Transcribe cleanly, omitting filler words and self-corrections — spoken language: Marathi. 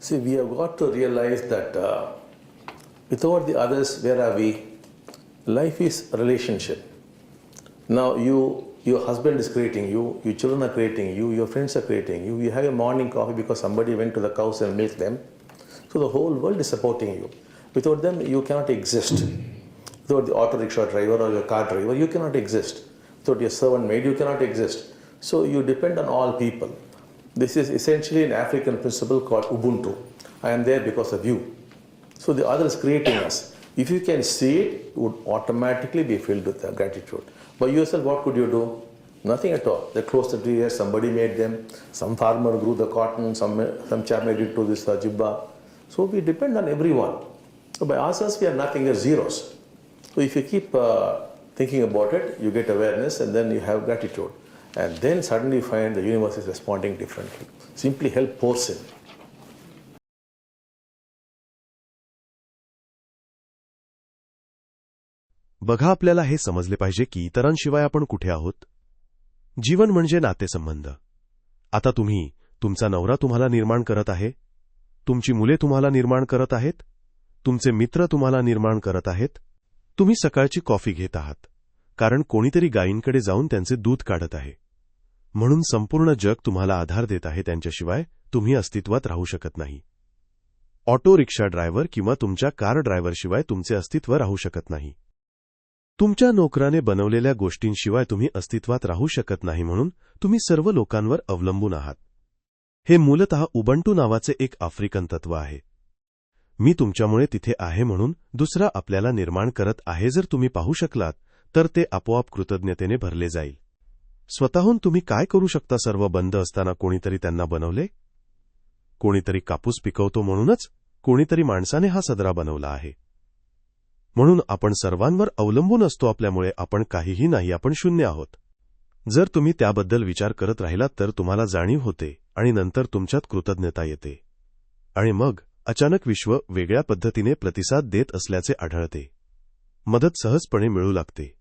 See, we have got to realize that without the others, where are we? Life is a relationship. Now, your husband is creating you, your children are creating you, your friends are creating you. You have a morning coffee because somebody went to the cows and milked them. So the whole world is supporting you. Without them, you cannot exist. Without the auto rickshaw driver or your car driver, you cannot exist. Without your servant maid, you cannot exist. So you depend on all people. This is essentially an African principle called Ubuntu. I am there because of you. So the other is creating us. If you can see it, you would automatically be filled with gratitude. By yourself, what could you do? Nothing at all. They closed the tree here, somebody made them, some farmer grew the cotton, some chap made it to this jibba. So we depend on everyone. So by ourselves, we are nothing, we are zeros. So if you keep thinking about it, you get awareness and then you have gratitude. And then suddenly you find the universe is responding differently. Simply help pours in. बघा, आपल्याला हे समजले पाहिजे की इतरांशिवाय आपण कुठे आहोत. जीवन म्हणजे नातेसंबंध. आता तुम्ही, तुमचा नवरा तुम्हाला निर्माण करत आहे, तुमची मुले तुम्हाला निर्माण करत आहेत, तुमचे मित्र तुम्हाला निर्माण करत आहेत. तुम्ही सकाळची कॉफी घेत आहात कारण कोणीतरी गायींकडे जाऊन त्यांचे दूध काढत आहे. म्हणून संपूर्ण जग तुम्हाला आधार देत आहे, त्यांच्याशिवाय तुम्ही अस्तित्वात राहू शकत नाही. ऑटो रिक्षा ड्रायव्हर किंवा तुमच्या कार ड्रायव्हरशिवाय तुमचे अस्तित्व राहू शकत नाही. तुमच्या नोकराने बनवलेल्या गोष्टींशिवाय तुम्ही अस्तित्वात राहू शकत नाही. म्हणून तुम्ही सर्व लोकांवर अवलंबून आहात. हे मूलतः उबंटू नावाचे एक आफ्रिकन तत्व आहे. मी तुमच्यामुळे तिथे आहे म्हणून दुसरा आपल्याला निर्माण करत आहे. जर तुम्ही पाहू शकलात तर ते आपोआप कृतज्ञतेने भरले जाईल. स्वतःहून तुम्ही काय करू शकता? सर्व बंद असताना कोणीतरी त्यांना बनवले. कोणीतरी कापूस पिकवतो म्हणूनच कोणीतरी माणसाने हा सदरा बनवला आहे. म्हणून आपण सर्वांवर अवलंबून असतो. आपल्यामुळे आपण काहीही नाही, आपण शून्य आहोत. जर तुम्ही त्याबद्दल विचार करत राहिलात तर तुम्हाला जाणीव होते आणि नंतर तुमच्यात कृतज्ञता येते आणि मग अचानक विश्व वेगळ्या पद्धतीने प्रतिसाद देत असल्याचे आढळते. मदत सहजपणे मिळू लागते.